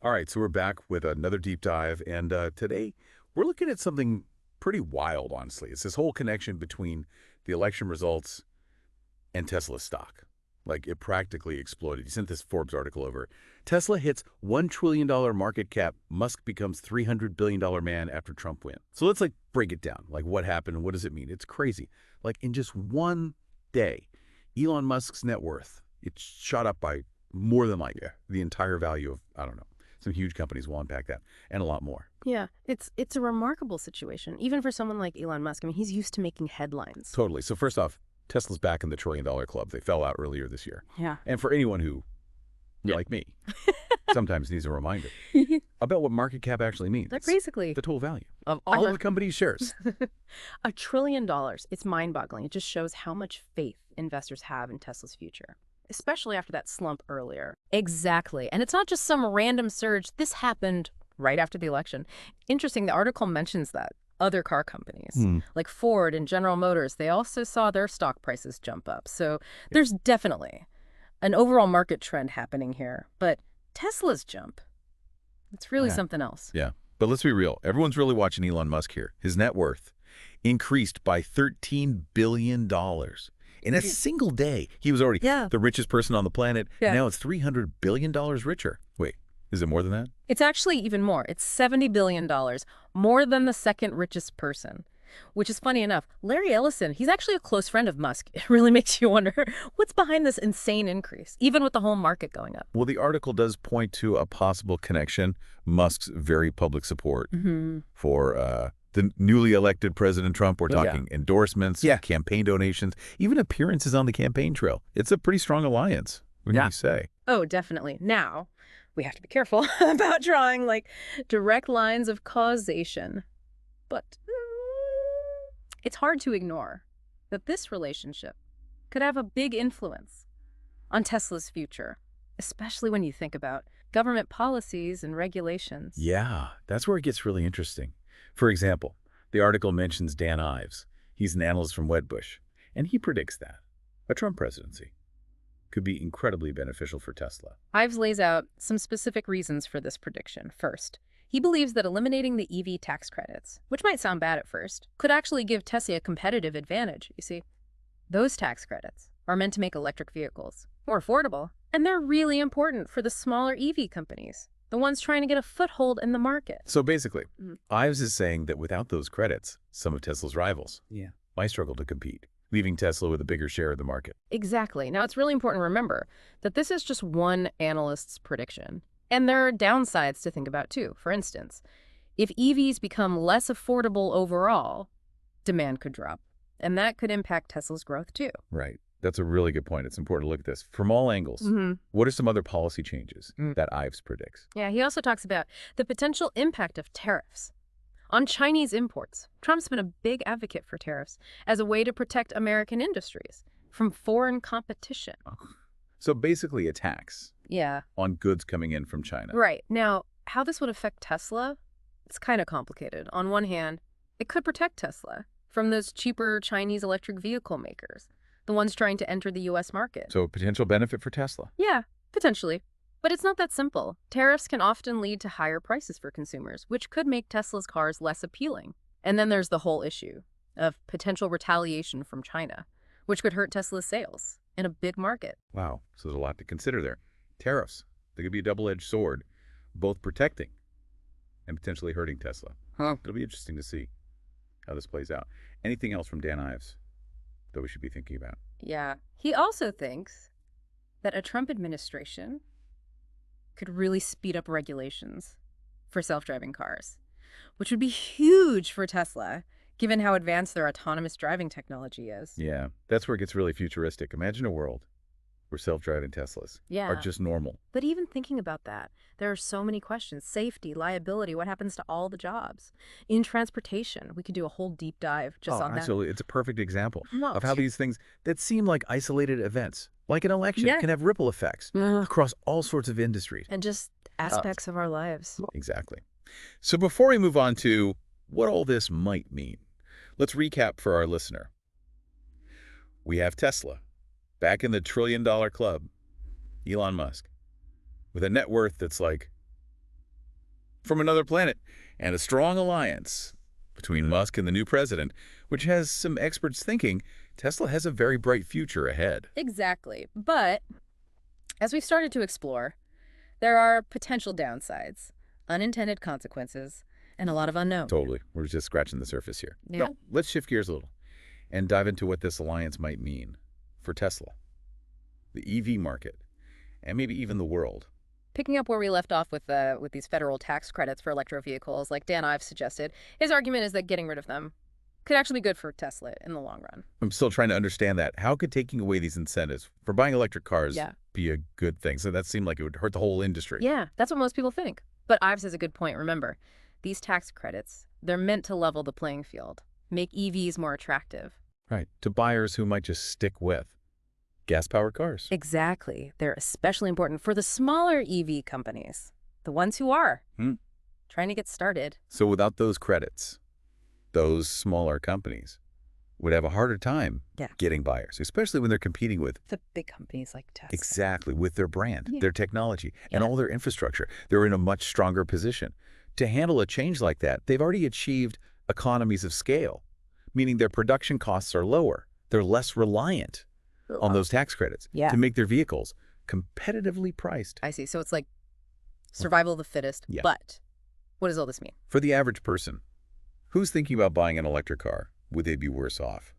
All right, so we're back with another deep dive, and today we're looking at something pretty wild, honestly. It's this whole connection between the election results and Tesla stock. Like, it practically exploded. You sent this Forbes article over. Tesla hits $1 trillion market cap. Musk becomes $300 billion man after Trump wins. So let's, break it down. Like, what happened and what does it mean? It's crazy. Like, in just one day, Elon Musk's net worth, it shot up by more than, the entire value of, I don't know, some huge companies. Will unpack that and a lot more. Yeah, it's a remarkable situation, even for someone like Elon Musk. I mean, he's used to making headlines. Totally. So first off, Tesla's back in the trillion-dollar club. They fell out earlier this year. Yeah. And for anyone who, like me, sometimes needs a reminder about what market cap actually means. Like basically the total value of all of the company's shares. $1 trillion. It's mind-boggling. It just shows how much faith investors have in Tesla's future, especially after that slump earlier. Exactly. And it's not just some random surge. This happened right after the election. Interesting, the article mentions that other car companies like Ford and General Motors, they also saw their stock prices jump up. So there's definitely an overall market trend happening here. But Tesla's jump, it's really something else. Yeah. But let's be real. Everyone's really watching Elon Musk here. His net worth increased by $13 billion. In a single day. He was already the richest person on the planet. Yeah. Now it's $300 billion richer. Wait, is it more than that? It's actually even more. It's $70 billion, more than the second richest person. Which is funny enough. Larry Ellison, he's actually a close friend of Musk. It really makes you wonder what's behind this insane increase, even with the whole market going up. Well, the article does point to a possible connection. Musk's very public support for the newly elected President Trump. We're talking endorsements, campaign donations, even appearances on the campaign trail. It's a pretty strong alliance, wouldn't you say? Oh, definitely. Now, we have to be careful about drawing, direct lines of causation. But it's hard to ignore that this relationship could have a big influence on Tesla's future, especially when you think about government policies and regulations. Yeah, that's where it gets really interesting. For example, the article mentions Dan Ives. He's an analyst from Wedbush, and he predicts that a Trump presidency could be incredibly beneficial for Tesla. Ives lays out some specific reasons for this prediction. First, he believes that eliminating the EV tax credits, which might sound bad at first, could actually give Tesla a competitive advantage. You see, those tax credits are meant to make electric vehicles more affordable, and they're really important for the smaller EV companies, the ones trying to get a foothold in the market. So basically, Ives is saying that without those credits, some of Tesla's rivals might struggle to compete, leaving Tesla with a bigger share of the market. Exactly. Now, it's really important to remember that this is just one analyst's prediction. And there are downsides to think about, too. For instance, if EVs become less affordable overall, demand could drop. And that could impact Tesla's growth, too. Right. That's a really good point. It's important to look at this from all angles. What are some other policy changes that Ives predicts? Yeah, he also talks about the potential impact of tariffs on Chinese imports. Trump's been a big advocate for tariffs as a way to protect American industries from foreign competition. So basically a tax on goods coming in from China. Right. Now, how this would affect Tesla, it's kind of complicated. On one hand, it could protect Tesla from those cheaper Chinese electric vehicle makers, the ones trying to enter the U.S. market. So potential benefit for Tesla. Yeah, potentially. But it's not that simple. Tariffs can often lead to higher prices for consumers, which could make Tesla's cars less appealing. And then there's the whole issue of potential retaliation from China, which could hurt Tesla's sales in a big market. Wow. So there's a lot to consider there. Tariffs. They could be a double-edged sword, both protecting and potentially hurting Tesla. It'll be interesting to see how this plays out. Anything else from Dan Ives that we should be thinking about? Yeah. He also thinks that a Trump administration could really speed up regulations for self-driving cars, which would be huge for Tesla, given how advanced their autonomous driving technology is. Yeah, that's where it gets really futuristic. Imagine a world where self-driving Teslas are just normal. But even thinking about that, there are so many questions. Safety, liability, what happens to all the jobs? In transportation, we could do a whole deep dive just on that. Absolutely. It's a perfect example of how these things that seem like isolated events, like an election, can have ripple effects across all sorts of industries. And just aspects of our lives. Exactly. So before we move on to what all this might mean, let's recap for our listener. We have Tesla, back in the trillion-dollar club, Elon Musk, with a net worth that's like from another planet, and a strong alliance between Musk and the new president, which has some experts thinking Tesla has a very bright future ahead. Exactly. But as we've started to explore, there are potential downsides, unintended consequences, and a lot of unknown. Totally. We're just scratching the surface here. Yeah. Now, let's shift gears a little and dive into what this alliance might mean for Tesla, the EV market, and maybe even the world. Picking up where we left off with these federal tax credits for electro vehicles, like Dan Ives suggested, his argument is that getting rid of them could actually be good for Tesla in the long run. I'm still trying to understand that. How could taking away these incentives for buying electric cars be a good thing? So that seemed like it would hurt the whole industry. Yeah, that's what most people think. But Ives has a good point. Remember, these tax credits, they're meant to level the playing field, make EVs more attractive. Right, to buyers who might just stick with gas-powered cars. Exactly. They're especially important for the smaller EV companies, the ones who are trying to get started. So without those credits, those smaller companies would have a harder time getting buyers, especially when they're competing with the big companies like Tesla. Exactly, with their brand, their technology, and all their infrastructure. They're in a much stronger position. To handle a change like that, they've already achieved economies of scale, meaning their production costs are lower. They're less reliant on those tax credits to make their vehicles competitively priced. I see. So it's like survival of the fittest. But what does all this mean? For the average person, who's thinking about buying an electric car, would they be worse off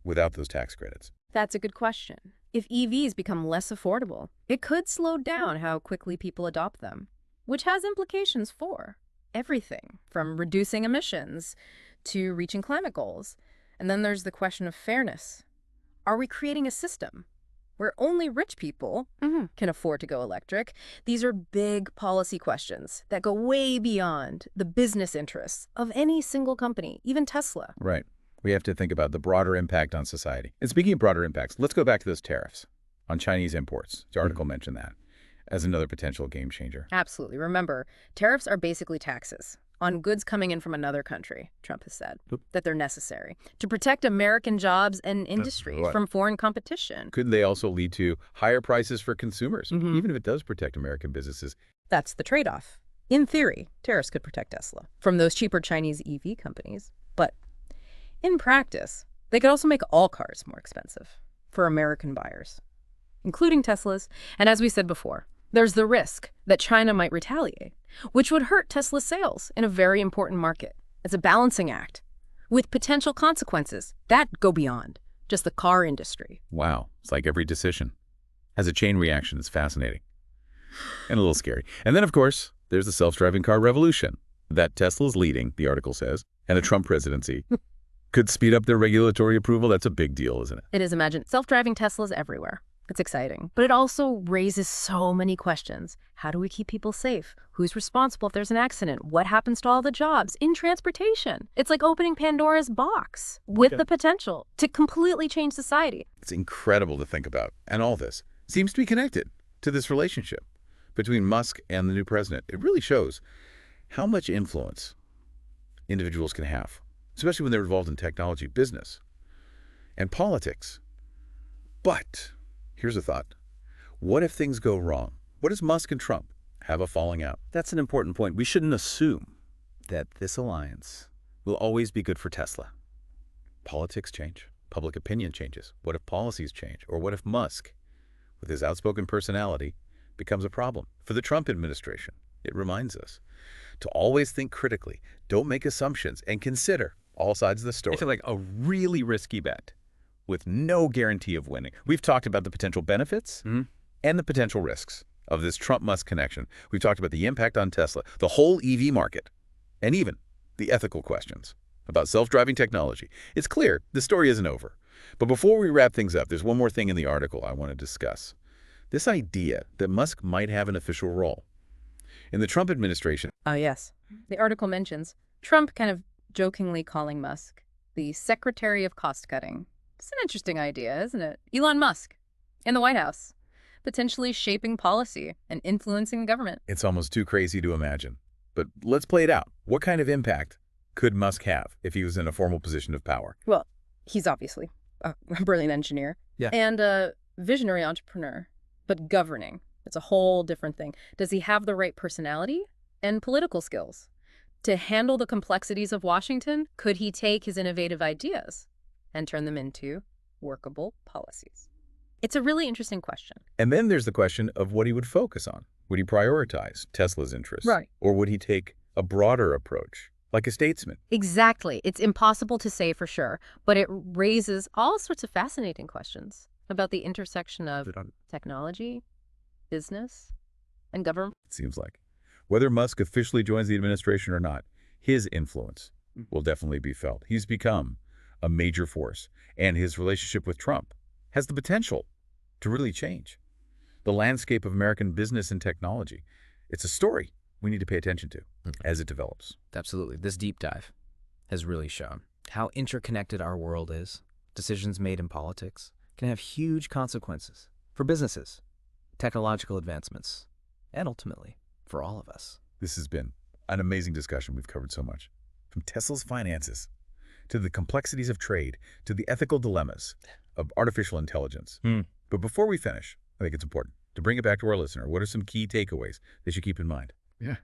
without those tax credits? That's a good question. If EVs become less affordable, it could slow down how quickly people adopt them, which has implications for everything from reducing emissions to reaching climate goals. And then there's the question of fairness. Are we creating a system where only rich people can afford to go electric? These are big policy questions that go way beyond the business interests of any single company, even Tesla. Right. We have to think about the broader impact on society. And speaking of broader impacts, let's go back to those tariffs on Chinese imports. The article mentioned that as another potential game changer. Absolutely. Remember, tariffs are basically taxes on goods coming in from another country, Trump has said, that they're necessary to protect American jobs and industry from foreign competition. Couldn't they also lead to higher prices for consumers, even if it does protect American businesses? That's the trade-off. In theory, tariffs could protect Tesla from those cheaper Chinese EV companies. But in practice, they could also make all cars more expensive for American buyers, including Teslas. And as we said before, there's the risk that China might retaliate, which would hurt Tesla's sales in a very important market. It's a balancing act with potential consequences that go beyond just the car industry. Wow. It's like every decision has a chain reaction. It's fascinating and a little scary. And then, of course, there's the self-driving car revolution that Tesla's leading, the article says, and a Trump presidency could speed up their regulatory approval. That's a big deal, isn't it? It is. Imagine self-driving Teslas everywhere. It's exciting, but it also raises so many questions. How do we keep people safe? Who's responsible if there's an accident? What happens to all the jobs in transportation? It's like opening Pandora's box with the potential to completely change society. It's incredible to think about. And all this seems to be connected to this relationship between Musk and the new president. It really shows how much influence individuals can have, especially when they're involved in technology, business, and politics. But here's a thought. What if things go wrong? What if Musk and Trump have a falling out? That's an important point. We shouldn't assume that this alliance will always be good for Tesla. Politics change. Public opinion changes. What if policies change? Or what if Musk, with his outspoken personality, becomes a problem? For the Trump administration, it reminds us to always think critically, don't make assumptions, and consider all sides of the story. It's like a really risky bet with no guarantee of winning. We've talked about the potential benefits and the potential risks of this Trump-Musk connection. We've talked about the impact on Tesla, the whole EV market, and even the ethical questions about self-driving technology. It's clear the story isn't over. But before we wrap things up, there's one more thing in the article I want to discuss. This idea that Musk might have an official role. In the Trump administration... Oh, yes. The article mentions Trump kind of jokingly calling Musk the Secretary of Cost Cutting. It's an interesting idea, isn't it? Elon Musk in the White House, potentially shaping policy and influencing the government. It's almost too crazy to imagine. But let's play it out. What kind of impact could Musk have if he was in a formal position of power? Well, he's obviously a brilliant engineer and a visionary entrepreneur, but governing, it's a whole different thing. Does he have the right personality and political skills. To handle the complexities of Washington, could he take his innovative ideas and turn them into workable policies? It's a really interesting question. And then there's the question of what he would focus on. Would he prioritize Tesla's interests? Right. Or would he take a broader approach, like a statesman? Exactly. It's impossible to say for sure, but it raises all sorts of fascinating questions about the intersection of technology, business, and government. It seems like. Whether Musk officially joins the administration or not, his influence will definitely be felt. He's become a major force, and his relationship with Trump has the potential to really change the landscape of American business and technology. It's a story we need to pay attention to as it develops. Absolutely. This deep dive has really shown how interconnected our world is. Decisions made in politics can have huge consequences for businesses, technological advancements, and ultimately for all of us. This has been an amazing discussion. We've covered so much, from Tesla's finances to the complexities of trade to the ethical dilemmas of artificial intelligence. But before we finish, I think it's important to bring it back to our listener. What are some key takeaways they should keep in mind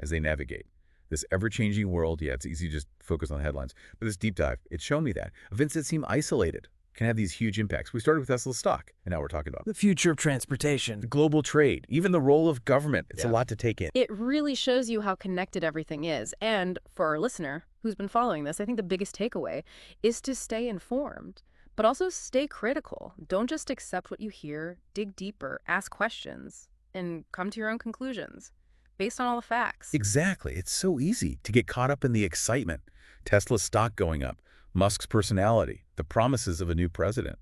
as they navigate this ever-changing world? Yeah, it's easy to just focus on the headlines, but this deep dive, it's shown me that events that seem isolated can have these huge impacts. We started with Tesla's stock, and now we're talking about The future of transportation. the global trade, even the role of government. It's a lot to take in. It really shows you how connected everything is. And for our listener who's been following this, I think the biggest takeaway is to stay informed, but also stay critical. Don't just accept what you hear, dig deeper, ask questions, and come to your own conclusions based on all the facts. Exactly. It's so easy to get caught up in the excitement. Tesla's stock going up, Musk's personality, the promises of a new president.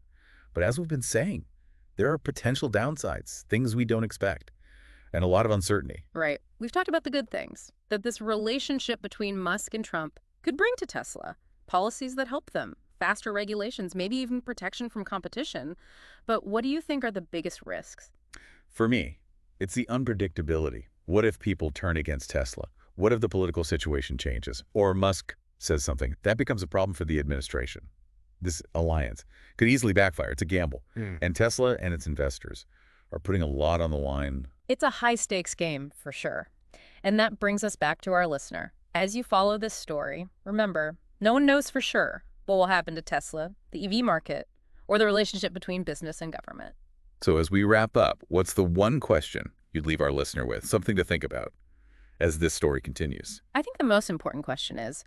But as we've been saying, there are potential downsides, things we don't expect, and a lot of uncertainty. Right. We've talked about the good things, that this relationship between Musk and Trump could bring to Tesla, policies that help them, faster regulations, maybe even protection from competition. But what do you think are the biggest risks? For me, it's the unpredictability. What if people turn against Tesla? What if the political situation changes? Or Musk says something? That becomes a problem for the administration. This alliance could easily backfire. It's a gamble. And Tesla and its investors are putting a lot on the line. It's a high-stakes game, for sure. And that brings us back to our listener. As you follow this story, remember, no one knows for sure what will happen to Tesla, the EV market, or the relationship between business and government. So as we wrap up, what's the one question you'd leave our listener with? Something to think about as this story continues. I think the most important question is,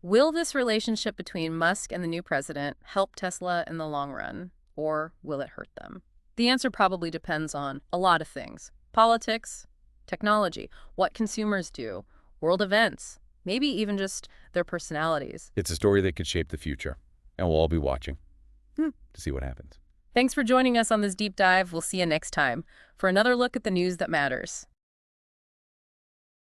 will this relationship between Musk and the new president help Tesla in the long run, or will it hurt them? The answer probably depends on a lot of things. Politics, technology, what consumers do, world events, maybe even just their personalities. It's a story that could shape the future, and we'll all be watching to see what happens. Thanks for joining us on this deep dive. We'll see you next time for another look at the news that matters.